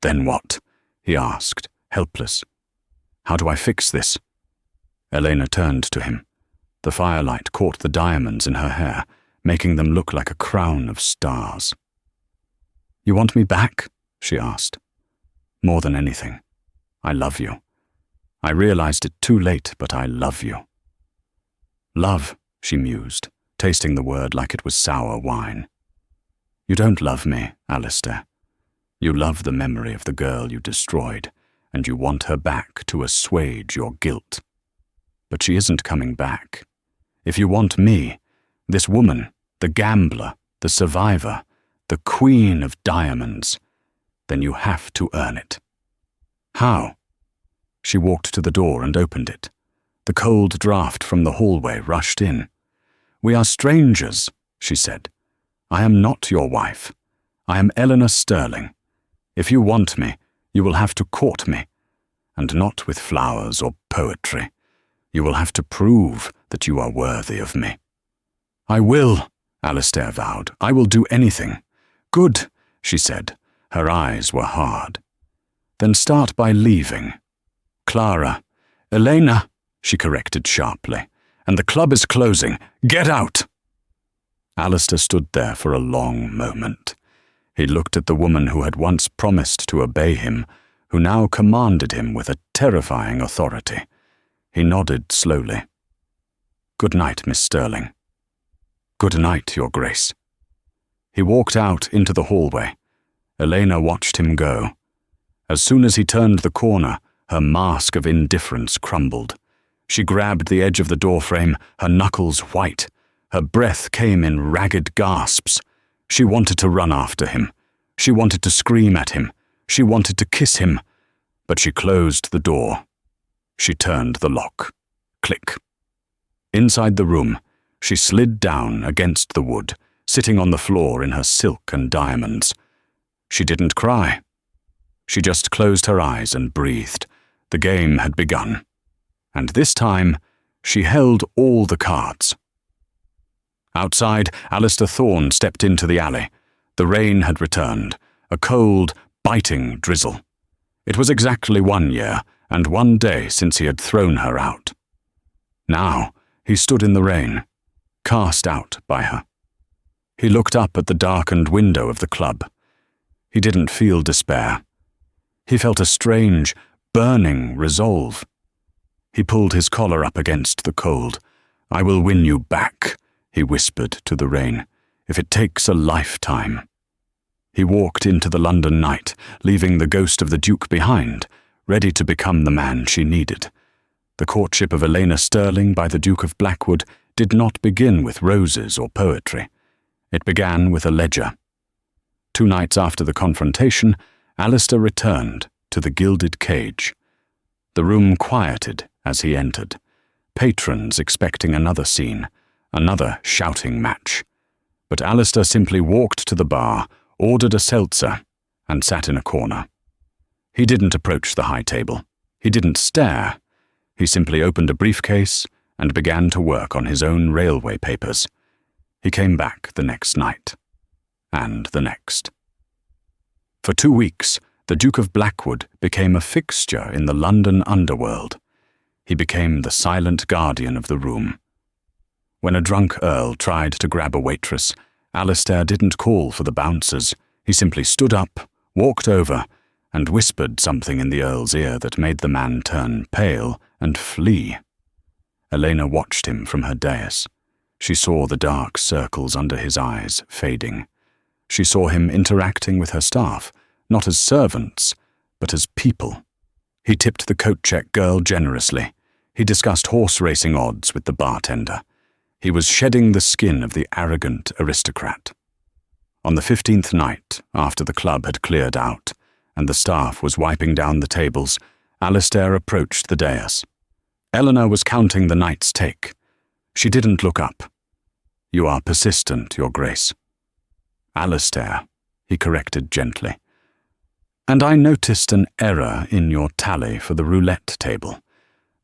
"Then what?" he asked, helpless. "How do I fix this?" Elena turned to him. The firelight caught the diamonds in her hair, making them look like a crown of stars. "You want me back?" she asked. "More than anything. I love you. I realized it too late, but I love you." "Love," she mused, tasting the word like it was sour wine. "You don't love me, Alistair. You love the memory of the girl you destroyed, and you want her back to assuage your guilt. But she isn't coming back. If you want me, this woman, the gambler, the survivor, the queen of diamonds, then you have to earn it." "How?" She walked to the door and opened it. The cold draught from the hallway rushed in. "We are strangers," she said. "I am not your wife. I am Elena Sterling. If you want me, you will have to court me, and not with flowers or poetry. You will have to prove that you are worthy of me." "I will," Alistair vowed. "I will do anything." "Good," she said. Her eyes were hard. "Then start by leaving." "Clara." "Elena," she corrected sharply. "And the club is closing. Get out!" Alistair stood there for a long moment. He looked at the woman who had once promised to obey him, who now commanded him with a terrifying authority. He nodded slowly. "Good night, Miss Sterling." "Good night, Your Grace." He walked out into the hallway. Elena watched him go. As soon as he turned the corner, her mask of indifference crumbled. She grabbed the edge of the doorframe, her knuckles white. Her breath came in ragged gasps. She wanted to run after him. She wanted to scream at him. She wanted to kiss him. But she closed the door. She turned the lock. Click. Inside the room, she slid down against the wood, sitting on the floor in her silk and diamonds. She didn't cry. She just closed her eyes and breathed. The game had begun. And this time, she held all the cards. Outside, Alistair Thorne stepped into the alley. The rain had returned, a cold, biting drizzle. It was exactly 1 year and 1 day since he had thrown her out. Now, he stood in the rain, cast out by her. He looked up at the darkened window of the club. He didn't feel despair. He felt a strange, burning resolve. He pulled his collar up against the cold. "I will win you back," he whispered to the rain, "if it takes a lifetime." He walked into the London night, leaving the ghost of the Duke behind, ready to become the man she needed. The courtship of Elena Sterling by the Duke of Blackwood did not begin with roses or poetry. It began with a ledger. 2 nights after the confrontation, Alistair returned to the gilded cage. The room quieted as he entered, patrons expecting another scene, another shouting match. But Alistair simply walked to the bar, ordered a seltzer, and sat in a corner. He didn't approach the high table. He didn't stare. He simply opened a briefcase and began to work on his own railway papers. He came back the next night, and the next. For 2 weeks, the Duke of Blackwood became a fixture in the London underworld. He became the silent guardian of the room. When a drunk earl tried to grab a waitress, Alistair didn't call for the bouncers. He simply stood up, walked over, and whispered something in the earl's ear that made the man turn pale and flee. Elena watched him from her dais. She saw the dark circles under his eyes fading. She saw him interacting with her staff, not as servants, but as people. He tipped the coat check girl generously. He discussed horse racing odds with the bartender. He was shedding the skin of the arrogant aristocrat. On the 15th night, after the club had cleared out, and the staff was wiping down the tables, Alistair approached the dais. Eleanor was counting the knight's take. She didn't look up. "You are persistent, Your Grace." "Alistair," he corrected gently. "And I noticed an error in your tally for the roulette table.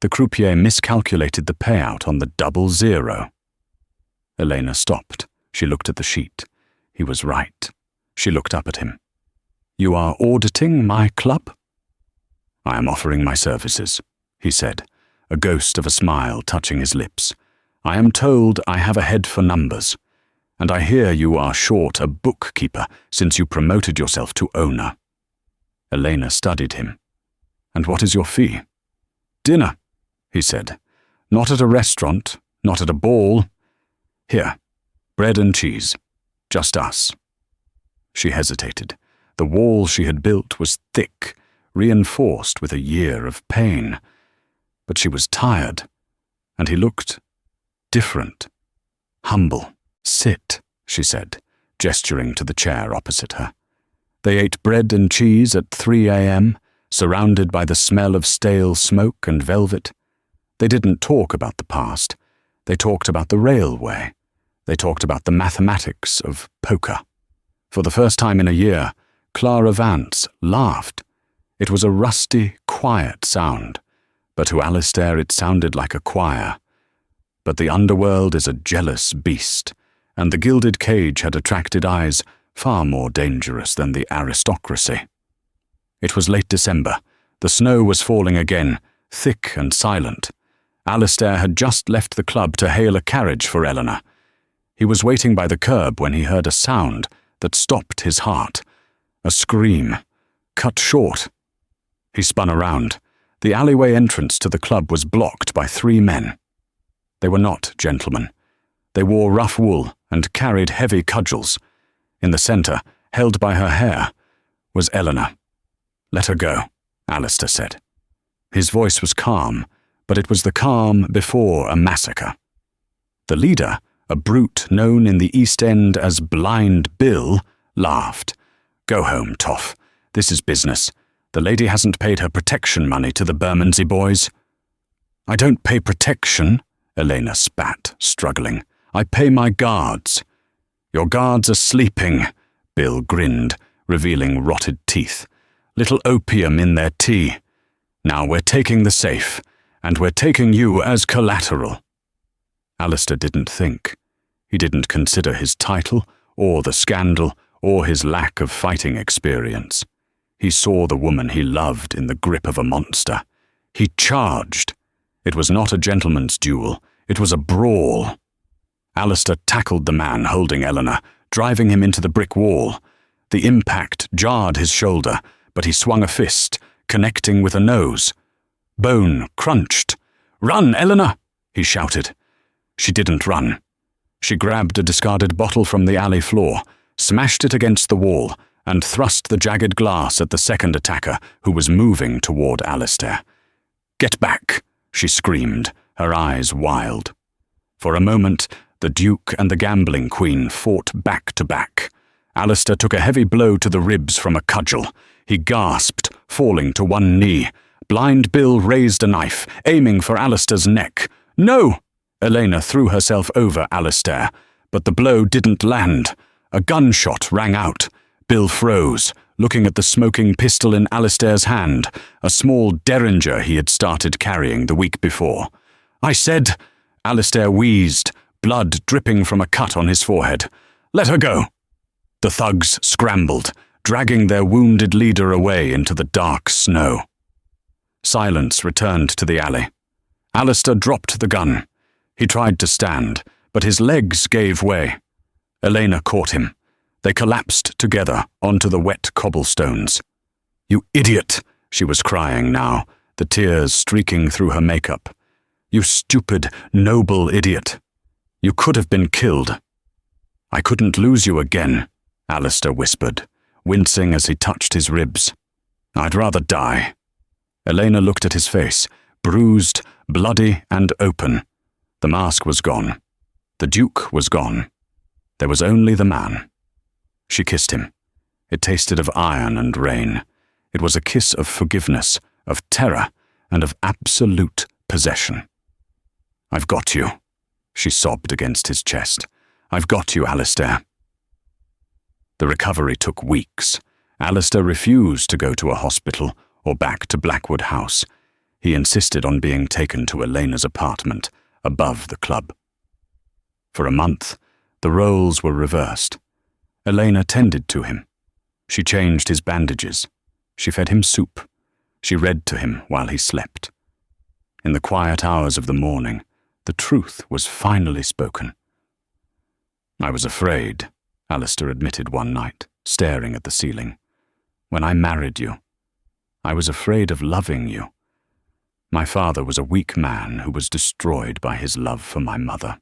The croupier miscalculated the payout on the 00. Elena stopped. She looked at the sheet. He was right. She looked up at him. "You are auditing my club?" "I am offering my services," he said, a ghost of a smile touching his lips. "I am told I have a head for numbers. and I hear you are short a bookkeeper since you promoted yourself to owner." Elena studied him. "And what is your fee?" "Dinner," he said. "Not at a restaurant, not at a ball. Here, bread and cheese. Just us." She hesitated. The wall she had built was thick, reinforced with a year of pain. But she was tired, and he looked different, humble. "Sit," she said, gesturing to the chair opposite her. They ate bread and cheese at 3 a.m., surrounded by the smell of stale smoke and velvet. They didn't talk about the past. They talked about the railway. They talked about the mathematics of poker. For the first time in a year, Clara Vance laughed. It was a rusty, quiet sound, but to Alistair it sounded like a choir. But the underworld is a jealous beast, and the gilded cage had attracted eyes far more dangerous than the aristocracy. It was late December. The snow was falling again, thick and silent. Alistair had just left the club to hail a carriage for Eleanor. He was waiting by the curb when he heard a sound that stopped his heart. A scream, cut short. He spun around. The alleyway entrance to the club was blocked by 3 men. They were not gentlemen. They wore rough wool and carried heavy cudgels. In the centre, held by her hair, was Eleanor. "Let her go," Alistair said. His voice was calm, but it was the calm before a massacre. The leader, a brute known in the East End as Blind Bill, laughed. "Go home, Toff. This is business. The lady hasn't paid her protection money to the Bermondsey boys." "I don't pay protection," Elena spat, struggling. "I pay my guards." "Your guards are sleeping," Bill grinned, revealing rotted teeth. "Little opium in their tea. Now we're taking the safe, and we're taking you as collateral." Alistair didn't think. He didn't consider his title, or the scandal, or his lack of fighting experience. He saw the woman he loved in the grip of a monster. He charged. It was not a gentleman's duel. It was a brawl. Alistair tackled the man holding Eleanor, driving him into the brick wall. The impact jarred his shoulder, but he swung a fist, connecting with a nose. Bone crunched. "Run, Eleanor!" he shouted. She didn't run. She grabbed a discarded bottle from the alley floor, smashed it against the wall, and thrust the jagged glass at the second attacker, who was moving toward Alistair. "Get back!" she screamed, her eyes wild. For a moment, the Duke and the gambling queen fought back to back. Alistair took a heavy blow to the ribs from a cudgel. He gasped, falling to one knee. Blind Bill raised a knife, aiming for Alistair's neck. "No!" Elena threw herself over Alistair, but the blow didn't land. A gunshot rang out. Bill froze, looking at the smoking pistol in Alistair's hand, a small derringer he had started carrying the week before. "I said," Alistair wheezed, blood dripping from a cut on his forehead. "Let her go." The thugs scrambled, dragging their wounded leader away into the dark snow. Silence returned to the alley. Alistair dropped the gun. He tried to stand, but his legs gave way. Elena caught him. They collapsed together onto the wet cobblestones. "You idiot!" she was crying now, the tears streaking through her makeup. "You stupid, noble idiot. You could have been killed." "I couldn't lose you again," Alistair whispered, wincing as he touched his ribs. "I'd rather die." Elena looked at his face, bruised, bloody and open. The mask was gone. The Duke was gone. There was only the man. She kissed him. It tasted of iron and rain. It was a kiss of forgiveness, of terror, and of absolute possession. "I've got you," she sobbed against his chest. "I've got you, Alistair." The recovery took weeks. Alistair refused to go to a hospital or back to Blackwood House. He insisted on being taken to Elena's apartment, above the club. For a month, the roles were reversed. Elena tended to him. She changed his bandages. She fed him soup. She read to him while he slept. In the quiet hours of the morning, the truth was finally spoken. "I was afraid," Alistair admitted one night, staring at the ceiling. "When I married you, I was afraid of loving you. My father was a weak man who was destroyed by his love for my mother.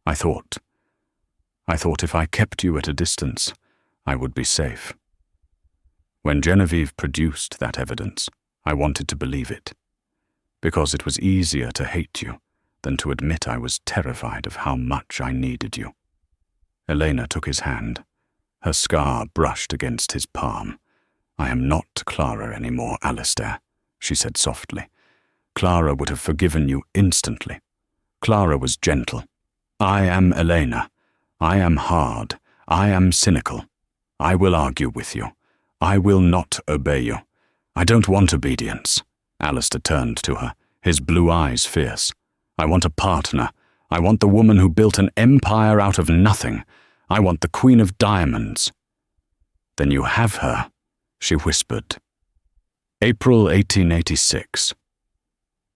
I thought if I kept you at a distance, I would be safe. When Genevieve produced that evidence, I wanted to believe it, because it was easier to hate you than to admit I was terrified of how much I needed you." Elena took his hand. Her scar brushed against his palm. "I am not Clara anymore, Alistair," she said softly. "Clara would have forgiven you instantly. Clara was gentle. I am Elena. I am hard. I am cynical. I will argue with you. I will not obey you. I don't want obedience." Alistair turned to her, his blue eyes fierce. "I want a partner. I want the woman who built an empire out of nothing. I want the Queen of Diamonds." "Then you have her," she whispered. April 1886.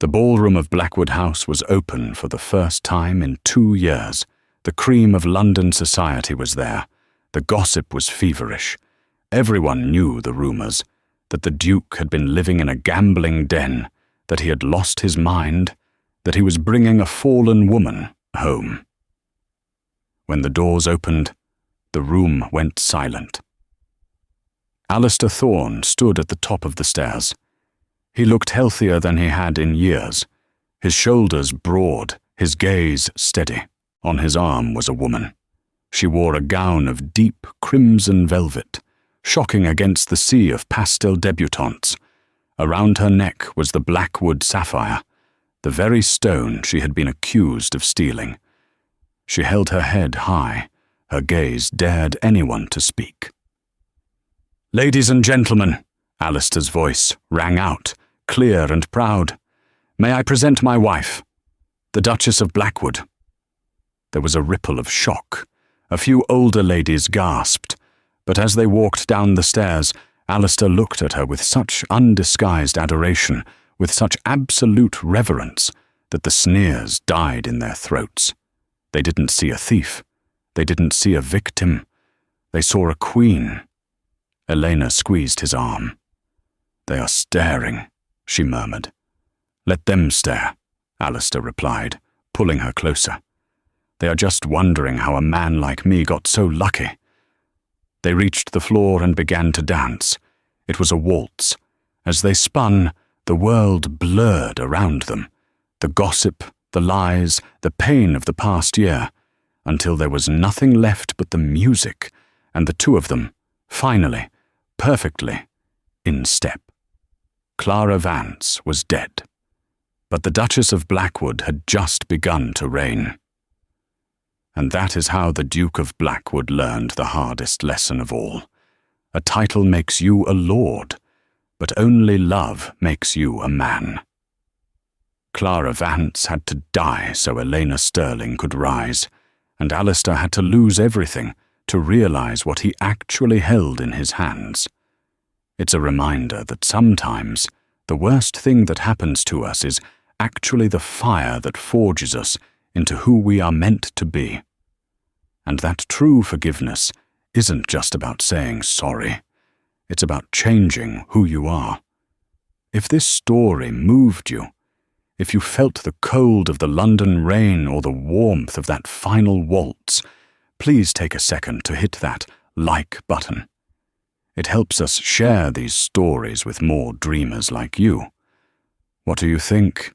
The ballroom of Blackwood House was open for the first time in 2 years. The cream of London society was there. The gossip was feverish. Everyone knew the rumours, that the Duke had been living in a gambling den, that he had lost his mind, that he was bringing a fallen woman home. When the doors opened, the room went silent. Alistair Thorne stood at the top of the stairs. He looked healthier than he had in years, his shoulders broad, his gaze steady. On his arm was a woman. She wore a gown of deep crimson velvet, shocking against the sea of pastel debutantes. Around her neck was the Blackwood sapphire, the very stone she had been accused of stealing. She held her head high. Her gaze dared anyone to speak. "Ladies and gentlemen," Alistair's voice rang out, clear and proud. "May I present my wife, the Duchess of Blackwood." There was a ripple of shock. A few older ladies gasped, but as they walked down the stairs, Alistair looked at her with such undisguised adoration, with such absolute reverence, that the sneers died in their throats. They didn't see a thief. They didn't see a victim. They saw a queen. Elena squeezed his arm. "They are staring," she murmured. "Let them stare," Alistair replied, pulling her closer. "They are just wondering how a man like me got so lucky." They reached the floor and began to dance. It was a waltz. As they spun, the world blurred around them. The gossip, the lies, the pain of the past year, until there was nothing left but the music, and the two of them, finally, perfectly, in step. Clara Vance was dead, but the Duchess of Blackwood had just begun to reign. And that is how the Duke of Blackwood learned the hardest lesson of all. A title makes you a lord, but only love makes you a man. Clara Vance had to die so Elena Sterling could rise, and Alistair had to lose everything to realize what he actually held in his hands. It's a reminder that sometimes the worst thing that happens to us is actually the fire that forges us into who we are meant to be. And that true forgiveness isn't just about saying sorry. It's about changing who you are. If this story moved you, if you felt the cold of the London rain or the warmth of that final waltz, please take a second to hit that like button. It helps us share these stories with more dreamers like you. What do you think?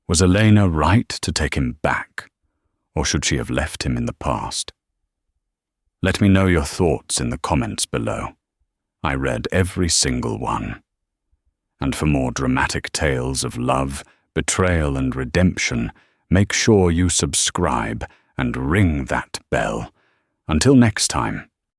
Was Elena right to take him back, or should she have left him in the past? Let me know your thoughts in the comments below. I read every single one. And for more dramatic tales of love, betrayal, and redemption, make sure you subscribe and ring that bell. Until next time.